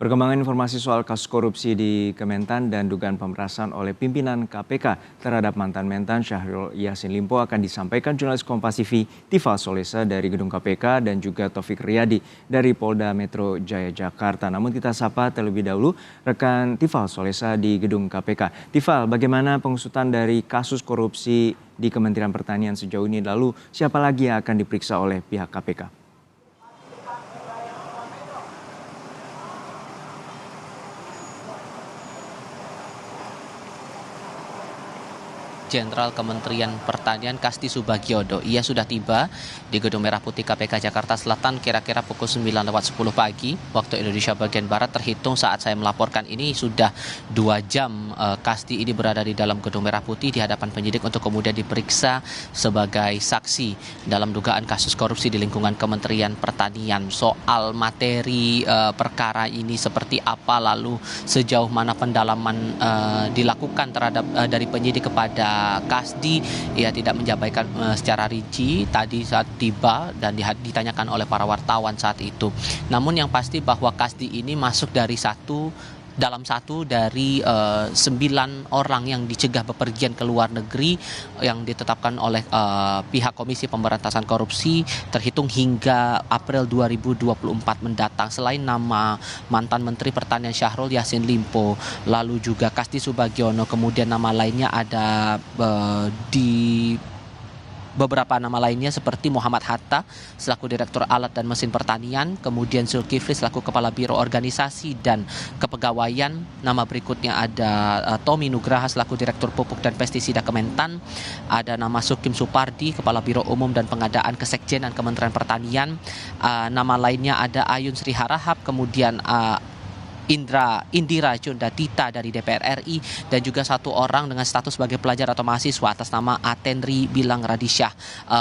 Perkembangan informasi soal kasus korupsi di Kementan dan dugaan pemerasan oleh pimpinan KPK terhadap mantan Mentan Syahrul Yassin Limpo akan disampaikan jurnalis Kompas TV Tifal Solesa dari Gedung KPK dan juga Taufik Riyadi dari Polda Metro Jaya Jakarta. Namun kita sapa terlebih dahulu rekan Tifal Solesa di Gedung KPK. Tifal, bagaimana pengusutan dari kasus korupsi di Kementerian Pertanian sejauh ini? Lalu siapa lagi yang akan diperiksa oleh pihak KPK? Jenderal Kementerian Pertanian Kasti Subagiodo. Ia sudah tiba di Gedung Merah Putih KPK Jakarta Selatan kira-kira pukul 9:10 pagi waktu Indonesia bagian Barat. Terhitung saat saya melaporkan ini sudah 2 jam Kasti ini berada di dalam Gedung Merah Putih di hadapan penyidik untuk kemudian diperiksa sebagai saksi dalam dugaan kasus korupsi di lingkungan Kementerian Pertanian. Soal materi perkara ini seperti apa, lalu sejauh mana pendalaman dilakukan terhadap dari penyidik kepada Kasdi, ia tidak menjabarkan secara rinci tadi saat tiba dan ditanyakan oleh para wartawan saat itu. Namun yang pasti bahwa Kasdi ini masuk dalam satu dari 9 orang yang dicegah bepergian ke luar negeri yang ditetapkan oleh pihak Komisi Pemberantasan Korupsi terhitung hingga April 2024 mendatang. Selain nama mantan Menteri Pertanian Syahrul Yassin Limpo, lalu juga Kasti Subagiono, kemudian nama lainnya ada di beberapa nama lainnya seperti Muhammad Hatta selaku Direktur Alat dan Mesin Pertanian, kemudian Zulkifli selaku Kepala Biro Organisasi dan Kepegawaian. Nama berikutnya ada Tommy Nugraha selaku Direktur Pupuk dan Pestisida Kementan, ada nama Sukim Supardi Kepala Biro Umum dan Pengadaan Kesekjenan Kementerian Pertanian, nama lainnya ada Ayun Sri Harahap, kemudian Indira Jundatita dari DPR RI, dan juga satu orang dengan status sebagai pelajar atau mahasiswa atas nama Atenri Bilang Radisyah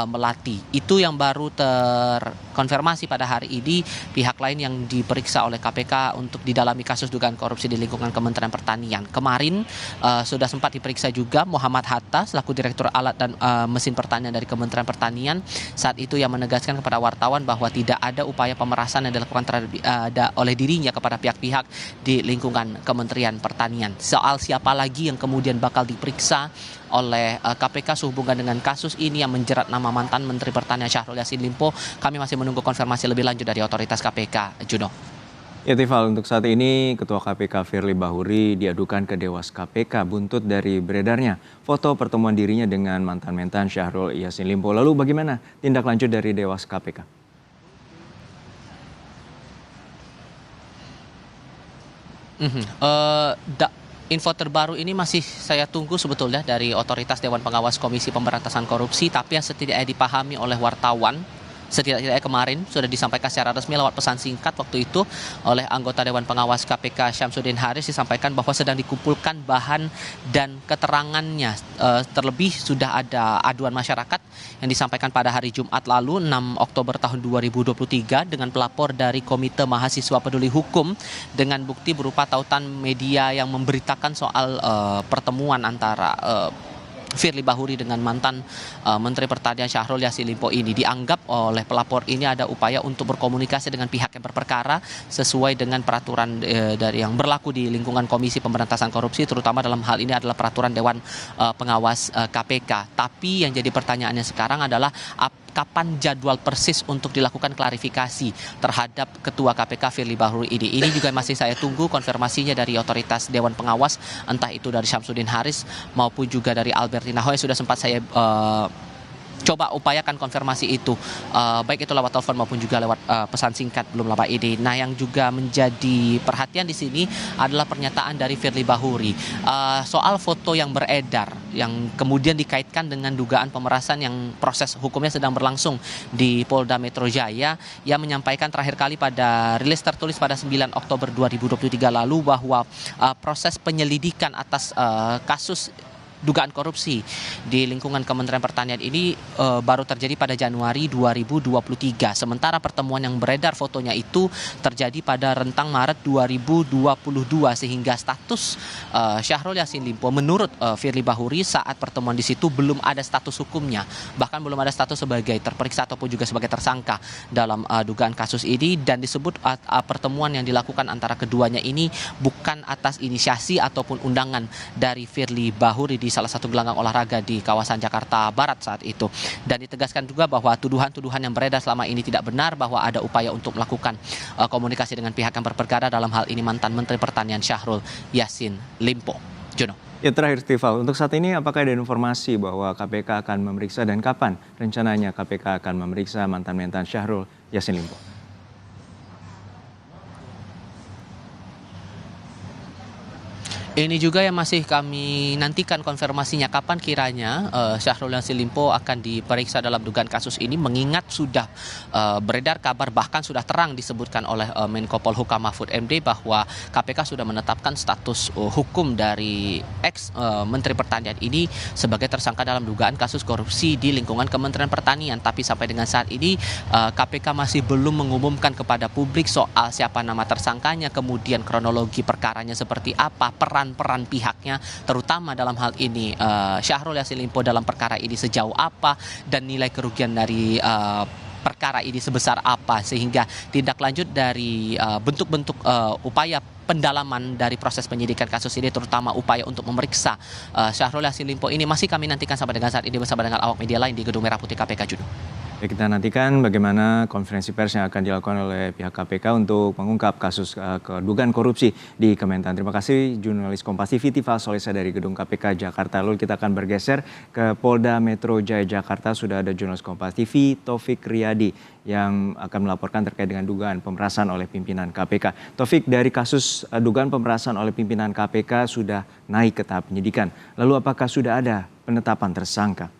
Melati. Itu yang baru terkonfirmasi pada hari ini. Pihak lain yang diperiksa oleh KPK untuk didalami kasus dugaan korupsi di lingkungan Kementerian Pertanian. Kemarin sudah sempat diperiksa juga Muhammad Hatta selaku Direktur Alat dan Mesin Pertanian dari Kementerian Pertanian. Saat itu ia menegaskan kepada wartawan bahwa tidak ada upaya pemerasan yang dilakukan oleh dirinya kepada pihak-pihak di lingkungan Kementerian Pertanian. Soal siapa lagi yang kemudian bakal diperiksa oleh KPK sehubungan dengan kasus ini yang menjerat nama mantan Menteri Pertanian Syahrul Yassin Limpo, kami masih menunggu konfirmasi lebih lanjut dari otoritas KPK. Juno. Ya Tifal, untuk saat ini Ketua KPK Firly Bahuri diadukan ke Dewas KPK buntut dari beredarnya foto pertemuan dirinya dengan mantan Mentan Syahrul Yassin Limpo. Lalu bagaimana tindak lanjut dari Dewas KPK? Info terbaru ini masih saya tunggu sebetulnya dari otoritas Dewan Pengawas Komisi Pemberantasan Korupsi, tapi yang setidaknya dipahami oleh wartawan, setidaknya kemarin sudah disampaikan secara resmi lewat pesan singkat waktu itu oleh anggota Dewan Pengawas KPK Syamsuddin Haris, disampaikan bahwa sedang dikumpulkan bahan dan keterangannya. Terlebih sudah ada aduan masyarakat yang disampaikan pada hari Jumat lalu 6 Oktober tahun 2023 dengan pelapor dari Komite Mahasiswa Peduli Hukum dengan bukti berupa tautan media yang memberitakan soal pertemuan antara Firly Bahuri dengan mantan Menteri Pertanian Syahrul Yassin Limpo ini. Dianggap oleh pelapor ini ada upaya untuk berkomunikasi dengan pihak yang berperkara sesuai dengan peraturan dari yang berlaku di lingkungan Komisi Pemberantasan Korupsi, terutama dalam hal ini adalah peraturan Dewan Pengawas KPK. Tapi yang jadi pertanyaannya sekarang adalah kapan jadwal persis untuk dilakukan klarifikasi terhadap Ketua KPK Firly Bahuri ini. Ini juga masih saya tunggu konfirmasinya dari otoritas Dewan Pengawas, entah itu dari Syamsuddin Haris maupun juga dari Albertina Hoe. Sudah sempat saya coba upayakan konfirmasi itu, baik itu lewat telepon maupun juga lewat pesan singkat belum lama ini. Nah, yang juga menjadi perhatian di sini adalah pernyataan dari Firly Bahuri soal foto yang beredar yang kemudian dikaitkan dengan dugaan pemerasan yang proses hukumnya sedang berlangsung di Polda Metro Jaya. Yang menyampaikan terakhir kali pada rilis tertulis pada 9 Oktober 2023 lalu bahwa proses penyelidikan atas kasus dugaan korupsi di lingkungan Kementerian Pertanian ini baru terjadi pada Januari 2023. Sementara pertemuan yang beredar fotonya itu terjadi pada rentang Maret 2022 sehingga status Syahrul Yassin Limpo menurut Firly Bahuri saat pertemuan di situ belum ada status hukumnya, bahkan belum ada status sebagai terperiksa ataupun juga sebagai tersangka dalam dugaan kasus ini, dan disebut pertemuan yang dilakukan antara keduanya ini bukan atas inisiasi ataupun undangan dari Firly Bahuri di salah satu gelanggang olahraga di kawasan Jakarta Barat saat itu. Dan ditegaskan juga bahwa tuduhan-tuduhan yang beredar selama ini tidak benar, bahwa ada upaya untuk melakukan komunikasi dengan pihak yang berperkara, dalam hal ini mantan Menteri Pertanian Syahrul Yassin Limpo. Jono. Ya, terakhir Tifal, untuk saat ini apakah ada informasi bahwa KPK akan memeriksa dan kapan rencananya KPK akan memeriksa mantan mentan Syahrul Yassin Limpo? Ini juga yang masih kami nantikan konfirmasinya kapan kiranya Syahrul Yassin Limpo akan diperiksa dalam dugaan kasus ini, mengingat sudah beredar kabar, bahkan sudah terang disebutkan oleh Menko Polhukam Mahfud MD bahwa KPK sudah menetapkan status hukum dari Menteri Pertanian ini sebagai tersangka dalam dugaan kasus korupsi di lingkungan Kementerian Pertanian. Tapi sampai dengan saat ini KPK masih belum mengumumkan kepada publik soal siapa nama tersangkanya, kemudian kronologi perkaranya seperti apa, peran pihaknya, terutama dalam hal ini Syahrul Yassin Limpo dalam perkara ini sejauh apa, dan nilai kerugian dari perkara ini sebesar apa, sehingga tindak lanjut dari bentuk-bentuk upaya pendalaman dari proses penyidikan kasus ini, terutama upaya untuk memeriksa Syahrul Yassin Limpo ini masih kami nantikan sampai dengan saat ini bersama dengan awak media lain di Gedung Merah Putih KPK, Juno. Ya, kita nantikan bagaimana konferensi pers yang akan dilakukan oleh pihak KPK untuk mengungkap kasus dugaan korupsi di Kementan. Terima kasih jurnalis Kompas TV Tifal Solesa dari Gedung KPK Jakarta. Lalu kita akan bergeser ke Polda Metro Jaya Jakarta. Sudah ada jurnalis Kompas TV Taufik Riyadi yang akan melaporkan terkait dengan dugaan pemerasan oleh pimpinan KPK. Taufik, dari kasus dugaan pemerasan oleh pimpinan KPK sudah naik ke tahap penyidikan. Lalu apakah sudah ada penetapan tersangka?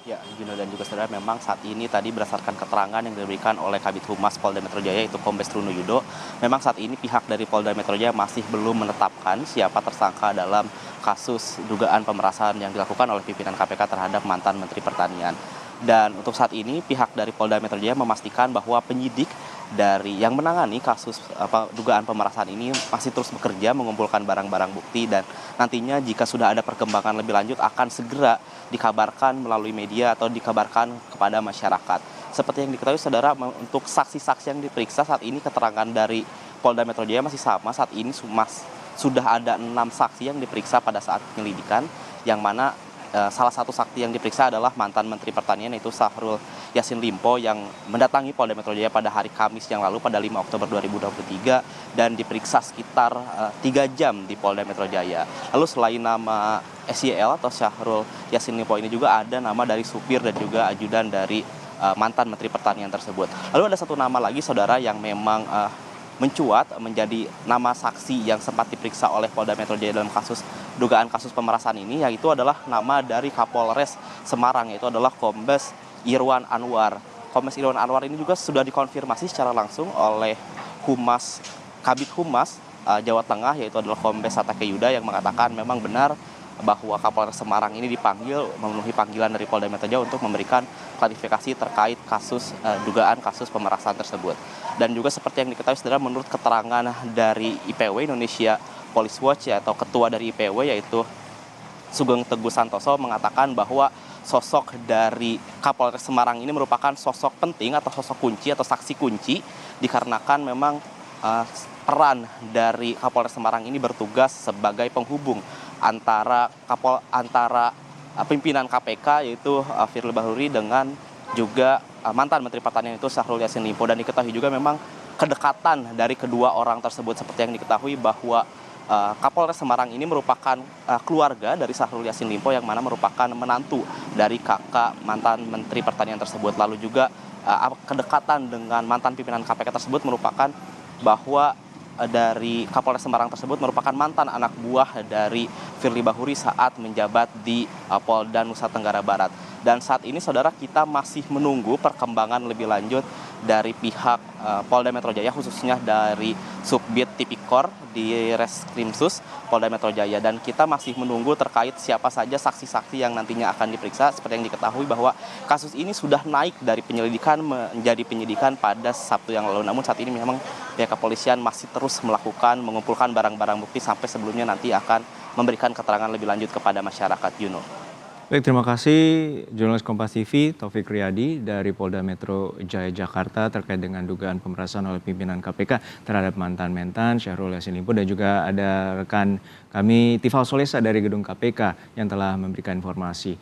Ya, Gino dan juga saudara, memang saat ini tadi berdasarkan keterangan yang diberikan oleh Kabid Humas Polda Metro Jaya, yaitu Kombes Truno Yudo, memang saat ini pihak dari Polda Metro Jaya masih belum menetapkan siapa tersangka dalam kasus dugaan pemerasan yang dilakukan oleh pimpinan KPK terhadap mantan Menteri Pertanian. Dan untuk saat ini pihak dari Polda Metro Jaya memastikan bahwa penyidik dari yang menangani kasus dugaan pemerasan ini masih terus bekerja mengumpulkan barang-barang bukti, dan nantinya jika sudah ada perkembangan lebih lanjut akan segera dikabarkan melalui media atau dikabarkan kepada masyarakat. Seperti yang diketahui saudara, untuk saksi-saksi yang diperiksa saat ini keterangan dari Polda Metro Jaya masih sama. Saat ini sudah ada 6 saksi yang diperiksa pada saat penyelidikan, yang mana salah satu saksi yang diperiksa adalah mantan Menteri Pertanian, yaitu Syahrul Yassin Limpo, yang mendatangi Polda Metro Jaya pada hari Kamis yang lalu pada 5 Oktober 2023 dan diperiksa sekitar 3 jam di Polda Metro Jaya. Lalu selain nama SYL atau Syahrul Yassin Limpo ini juga ada nama dari supir dan juga ajudan dari mantan Menteri Pertanian tersebut. Lalu ada satu nama lagi saudara yang memang mencuat menjadi nama saksi yang sempat diperiksa oleh Polda Metro Jaya dalam dugaan kasus pemerasan ini, yaitu adalah nama dari Kapolres Semarang, yaitu adalah Kombes Irwan Anwar. Kombes Irwan Anwar ini juga sudah dikonfirmasi secara langsung oleh Kabid Humas Jawa Tengah, yaitu adalah Kombes Satake Yuda, yang mengatakan memang benar bahwa Kapolres Semarang ini memenuhi panggilan dari Polda Metro Jaya untuk memberikan klarifikasi terkait dugaan kasus pemerasan tersebut. Dan juga seperti yang diketahui saudara, menurut keterangan dari IPW Indonesia Police Watch atau ketua dari IPW, yaitu Sugeng Teguh Santoso, mengatakan bahwa sosok dari Kapolres Semarang ini merupakan sosok penting atau sosok kunci atau saksi kunci, dikarenakan memang peran dari Kapolres Semarang ini bertugas sebagai penghubung antara pimpinan KPK, yaitu Firly Bahuri, dengan juga mantan Menteri Pertanian itu Syahrul Yassin Limpo. Dan diketahui juga memang kedekatan dari kedua orang tersebut, seperti yang diketahui bahwa Kapolres Semarang ini merupakan keluarga dari Syahrul Yassin Limpo, yang mana merupakan menantu dari kakak mantan Menteri Pertanian tersebut. Lalu juga kedekatan dengan mantan pimpinan KPK tersebut merupakan bahwa dari Kapolres Semarang tersebut merupakan mantan anak buah dari Firly Bahuri saat menjabat di Polda Nusa Tenggara Barat. Dan saat ini saudara, kita masih menunggu perkembangan lebih lanjut dari pihak Polda Metro Jaya, khususnya dari Subdit Tipikor di Reskrimsus Polda Metro Jaya. Dan kita masih menunggu terkait siapa saja saksi-saksi yang nantinya akan diperiksa. Seperti yang diketahui bahwa kasus ini sudah naik dari penyelidikan menjadi penyidikan pada Sabtu yang lalu. Namun saat ini memang pihak kepolisian masih terus mengumpulkan barang-barang bukti sampai sebelumnya nanti akan memberikan keterangan lebih lanjut kepada masyarakat, Juno. Baik, terima kasih jurnalis Kompas TV Taufik Riyadi dari Polda Metro Jaya Jakarta terkait dengan dugaan pemerasan oleh pimpinan KPK terhadap mantan Mentan Syahrul Yassin Limpo, dan juga ada rekan kami Tifal Solesa dari gedung KPK yang telah memberikan informasi.